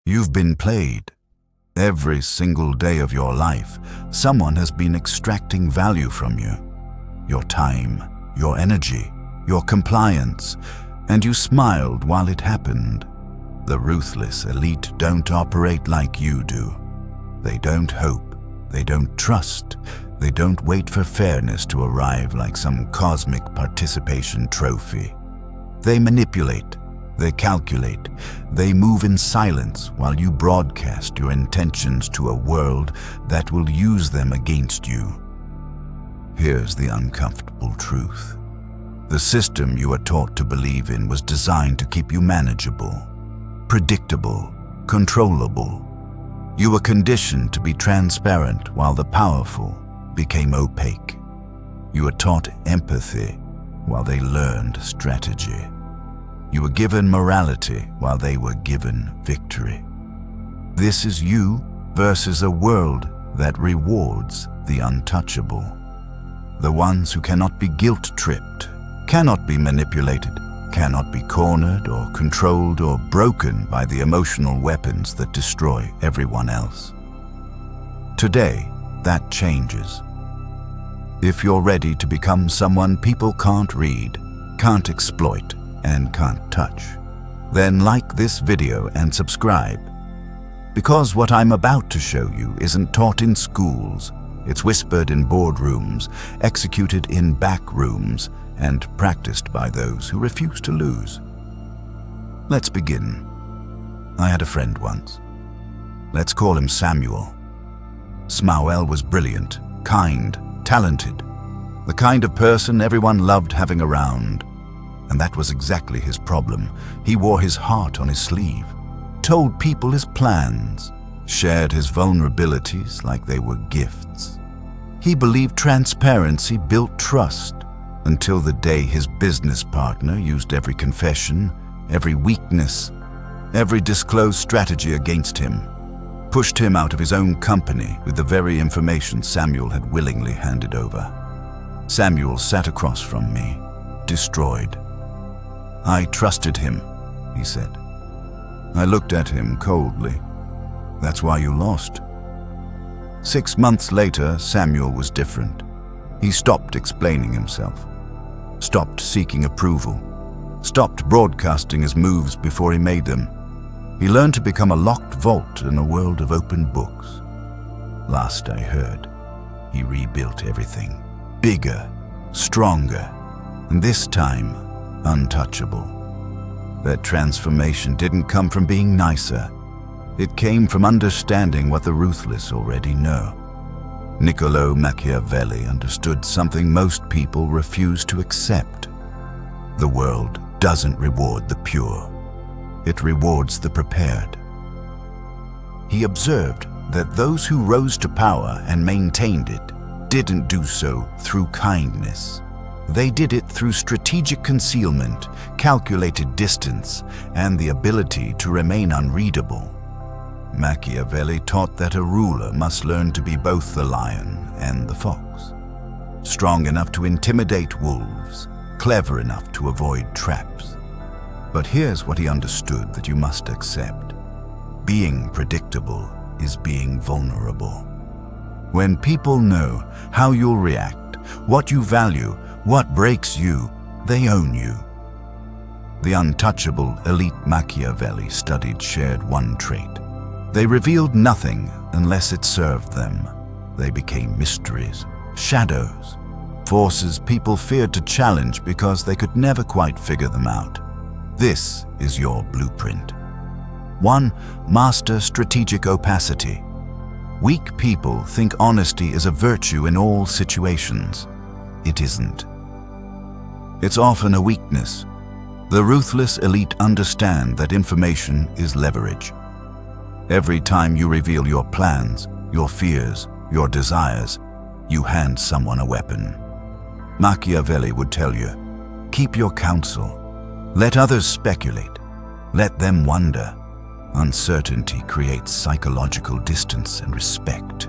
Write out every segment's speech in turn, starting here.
You've been played. Every single day of your life, someone has been extracting value from you. Your time, your energy, your compliance, and you smiled while it happened. The ruthless elite don't operate like you do. They don't hope, they don't trust, they don't wait for fairness to arrive like some cosmic participation trophy. They manipulate, they calculate, they move in silence while you broadcast your intentions to a world that will use them against you. Here's the uncomfortable truth. The system you are taught to believe in was designed to keep you manageable, predictable, controllable. You were conditioned to be transparent while the powerful became opaque. You were taught empathy while they learned strategy. You were given morality while they were given victory. This is you versus a world that rewards the untouchable. The ones who cannot be guilt-tripped, cannot be manipulated, cannot be cornered or controlled or broken by the emotional weapons that destroy everyone else. Today, that changes. If you're ready to become someone people can't read, can't exploit, and can't touch, then like this video and subscribe. Because what I'm about to show you isn't taught in schools, it's whispered in boardrooms, executed in back rooms, and practiced by those who refuse to lose. Let's begin. I had a friend once. Let's call him Samuel. Smael was brilliant, kind, talented, the kind of person everyone loved having around. And that was exactly his problem. He wore his heart on his sleeve, told people his plans, shared his vulnerabilities like they were gifts. He believed transparency built trust, until the day his business partner used every confession, every weakness, every disclosed strategy against him, pushed him out of his own company with the very information Samuel had willingly handed over. Samuel sat across from me, destroyed. I trusted him, he said. I looked at him coldly. That's why you lost. 6 months later, Samuel was different. He stopped explaining himself, stopped seeking approval, stopped broadcasting his moves before he made them. He learned to become a locked vault in a world of open books. Last I heard, he rebuilt everything, bigger, stronger, and this time, untouchable. That transformation didn't come from being nicer. It came from understanding what the ruthless already know. Niccolo Machiavelli understood something most people refuse to accept. The world doesn't reward the pure. It rewards the prepared. He observed that those who rose to power and maintained it didn't do so through kindness. They did it through strategic concealment, calculated distance, and the ability to remain unreadable. Machiavelli taught that a ruler must learn to be both the lion and the fox, strong enough to intimidate wolves, clever enough to avoid traps. But here's what he understood that you must accept. Being predictable is being vulnerable. When people know how you'll react, what you value, what breaks you, they own you. The untouchable elite Machiavelli studied shared one trait. They revealed nothing unless it served them. They became mysteries, shadows, forces people feared to challenge because they could never quite figure them out. This is your blueprint. 1. Master strategic opacity. Weak people think honesty is a virtue in all situations. It isn't. It's often a weakness. The ruthless elite understand that information is leverage. Every time you reveal your plans, your fears, your desires, you hand someone a weapon. Machiavelli would tell you, keep your counsel. Let others speculate. Let them wonder. Uncertainty creates psychological distance and respect.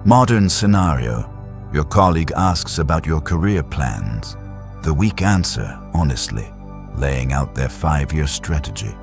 Modern scenario. Your colleague asks about your career plans. The weak answer, honestly, laying out their 5-year strategy.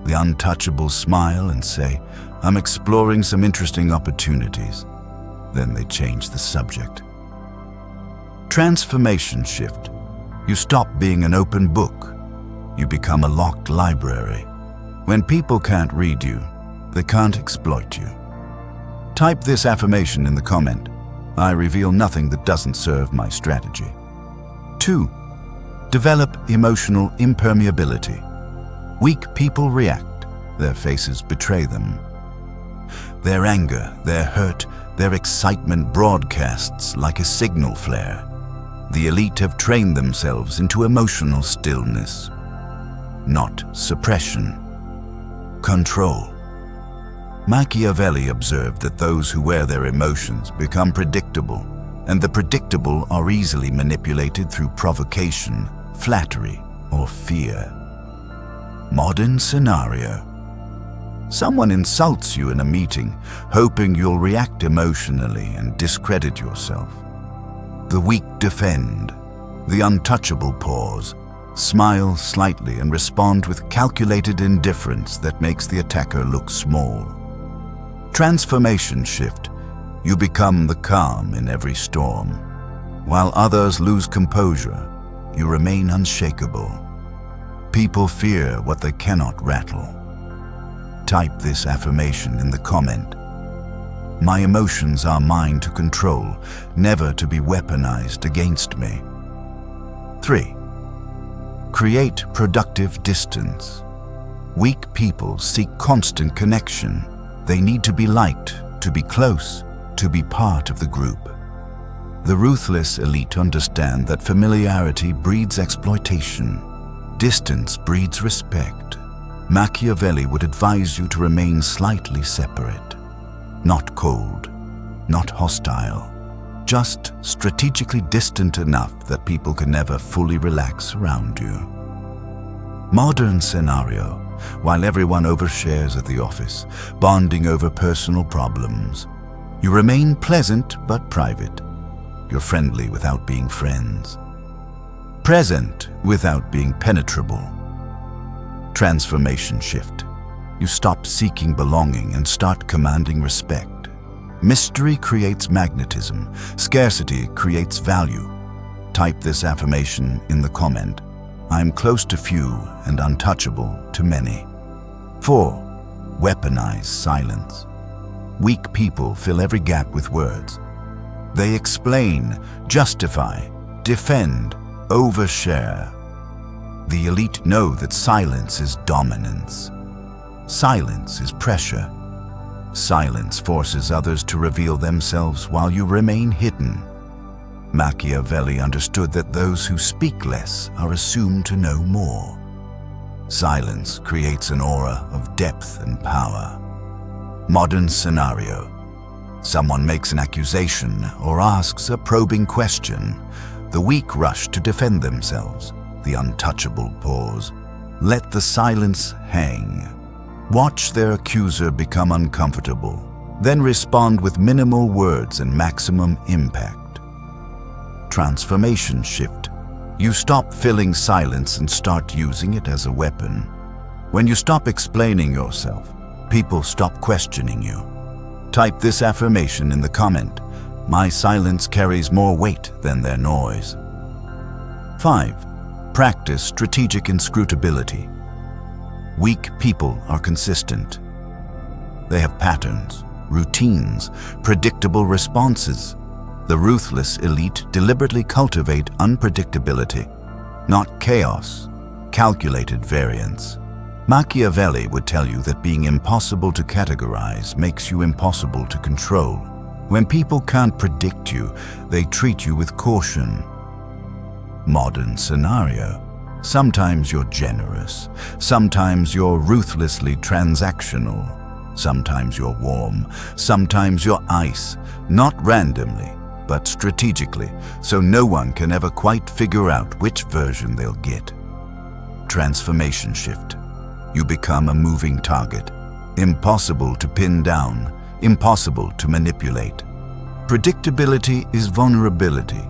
The Untouchable smile and say, "I'm exploring some interesting opportunities." Then they change the subject. Transformation shift. You stop being an open book. You become a locked library. When people can't read you, they can't exploit you. Type this affirmation in the comment. I reveal nothing that doesn't serve my strategy. 2. Develop emotional impermeability. Weak people react. Their faces betray them. Their anger, their hurt, their excitement broadcasts like a signal flare. The elite have trained themselves into emotional stillness, not suppression. Control. Machiavelli observed that those who wear their emotions become predictable, and the predictable are easily manipulated through provocation, flattery, or fear. Modern scenario. Someone insults you in a meeting, hoping you'll react emotionally and discredit yourself. The weak defend. The untouchable pause, smile slightly and respond with calculated indifference that makes the attacker look small. Transformation shift. You become the calm in every storm. While others lose composure, you remain unshakable. People fear what they cannot rattle. Type this affirmation in the comment. My emotions are mine to control, never to be weaponized against me. 3. Create productive distance. Weak people seek constant connection. They need to be liked, to be close, to be part of the group. The ruthless elite understand that familiarity breeds exploitation. Distance breeds respect. Machiavelli would advise you to remain slightly separate. Not cold, not hostile, just strategically distant enough that people can never fully relax around you. Modern scenario. While everyone overshares at the office, bonding over personal problems, you remain pleasant but private. You're friendly without being friends. Present without being penetrable. Transformation shift. You stop seeking belonging and start commanding respect. Mystery creates magnetism. Scarcity creates value. Type this affirmation in the comment. I'm close to few and untouchable to many. 4. Weaponize silence. Weak people fill every gap with words. They explain, justify, defend, overshare. The elite know that silence is dominance. Silence is pressure. Silence forces others to reveal themselves while you remain hidden. Machiavelli understood that those who speak less are assumed to know more. Silence creates an aura of depth and power. Modern scenario. Someone makes an accusation or asks a probing question. The weak rush to defend themselves. The untouchable pause. Let the silence hang. Watch their accuser become uncomfortable, then respond with minimal words and maximum impact. Transformation shift. You stop filling silence and start using it as a weapon. When you stop explaining yourself, people stop questioning you. Type this affirmation in the comment. My silence carries more weight than their noise. 5. Practice strategic inscrutability. Weak people are consistent. They have patterns, routines, predictable responses. The ruthless elite deliberately cultivate unpredictability, not chaos, calculated variance. Machiavelli would tell you that being impossible to categorize makes you impossible to control. When people can't predict you, they treat you with caution. Modern scenario. Sometimes you're generous, sometimes you're ruthlessly transactional, sometimes you're warm, sometimes you're ice, not randomly, but strategically, so no one can ever quite figure out which version they'll get. Transformation shift. You become a moving target, impossible to pin down, impossible to manipulate. Predictability is vulnerability.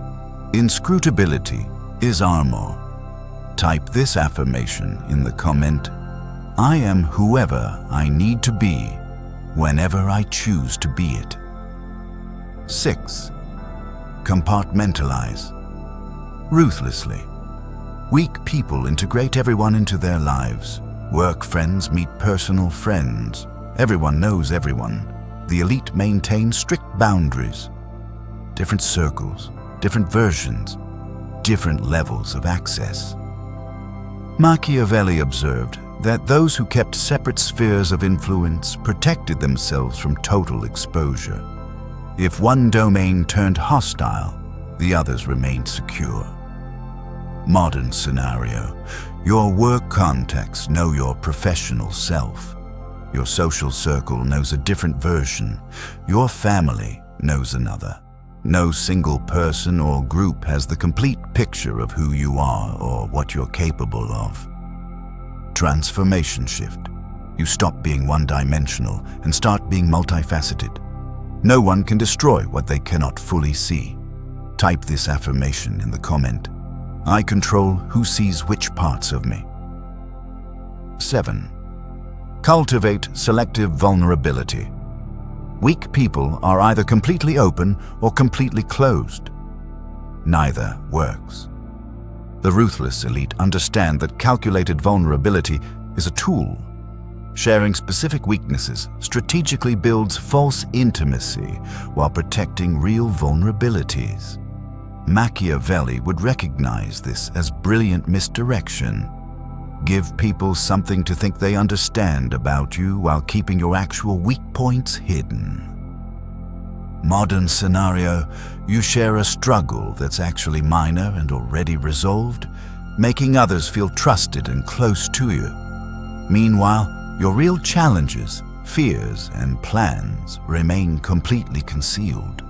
Inscrutability is armor. Type this affirmation in the comment. I am whoever I need to be, whenever I choose to be it. 6. Compartmentalize. Ruthlessly. Weak people integrate everyone into their lives. Work friends meet personal friends. Everyone knows everyone. The elite maintain strict boundaries. Different circles, different versions, different levels of access. Machiavelli observed that those who kept separate spheres of influence protected themselves from total exposure. If one domain turned hostile, the others remained secure. Modern scenario. Your work contacts know your professional self. Your social circle knows a different version. Your family knows another. No single person or group has the complete picture of who you are or what you're capable of. Transformation shift. You stop being one-dimensional and start being multifaceted. No one can destroy what they cannot fully see. Type this affirmation in the comment. I control who sees which parts of me. 7. Cultivate selective vulnerability. Weak people are either completely open or completely closed. Neither works. The ruthless elite understand that calculated vulnerability is a tool. Sharing specific weaknesses strategically builds false intimacy while protecting real vulnerabilities. Machiavelli would recognize this as brilliant misdirection. Give people something to think they understand about you while keeping your actual weak points hidden. Modern scenario, you share a struggle that's actually minor and already resolved, making others feel trusted and close to you. Meanwhile, your real challenges, fears, and plans remain completely concealed.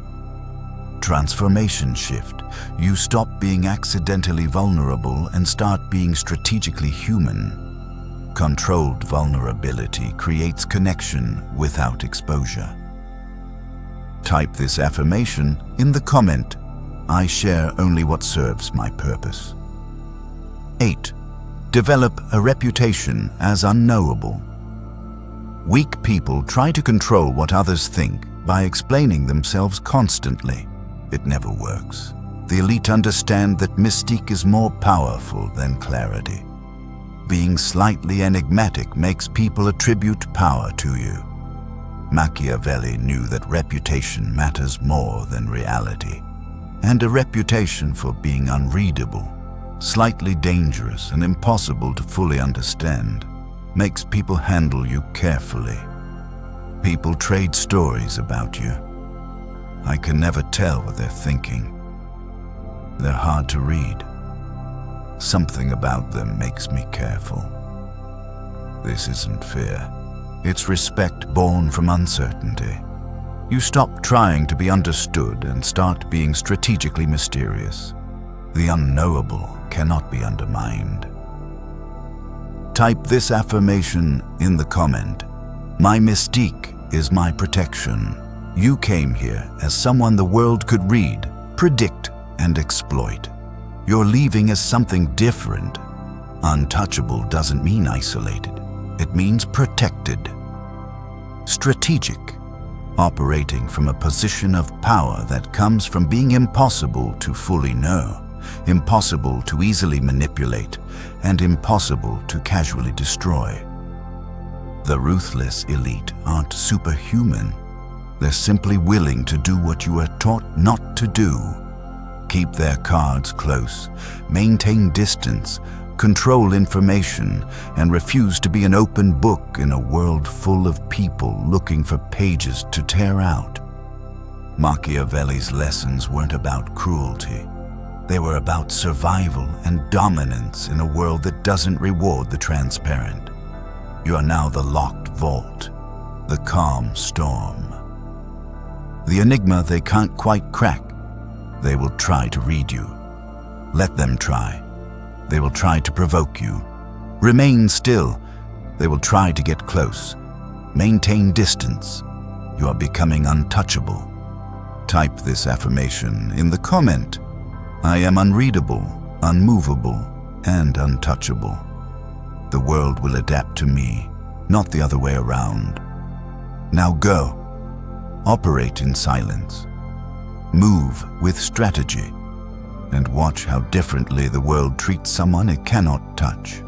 Transformation shift. You stop being accidentally vulnerable and start being strategically human. Controlled vulnerability creates connection without exposure. Type this affirmation in the comment. I share only what serves my purpose. 8. Develop a reputation as unknowable. Weak people try to control what others think by explaining themselves constantly. It never works. The elite understand that mystique is more powerful than clarity. Being slightly enigmatic makes people attribute power to you. Machiavelli knew that reputation matters more than reality. And a reputation for being unreadable, slightly dangerous and impossible to fully understand, makes people handle you carefully. People trade stories about you. I can never tell what they're thinking. They're hard to read. Something about them makes me careful. This isn't fear. It's respect born from uncertainty. You stop trying to be understood and start being strategically mysterious. The unknowable cannot be undermined. Type this affirmation in the comment. My mystique is my protection. You came here as someone the world could read, predict, and exploit. You're leaving as something different. Untouchable doesn't mean isolated. It means protected. Strategic, operating from a position of power that comes from being impossible to fully know, impossible to easily manipulate, and impossible to casually destroy. The ruthless elite aren't superhuman. They're simply willing to do what you are taught not to do. Keep their cards close, maintain distance, control information, and refuse to be an open book in a world full of people looking for pages to tear out. Machiavelli's lessons weren't about cruelty. They were about survival and dominance in a world that doesn't reward the transparent. You are now the locked vault, the calm storm. The enigma they can't quite crack. They will try to read you. Let them try. They will try to provoke you. Remain still. They will try to get close. Maintain distance. You are becoming untouchable. Type this affirmation in the comment. I am unreadable, unmovable, and untouchable. the world will adapt to me, not the other way around. Now go. Operate in silence. Move with strategy. And watch how differently the world treats someone it cannot touch.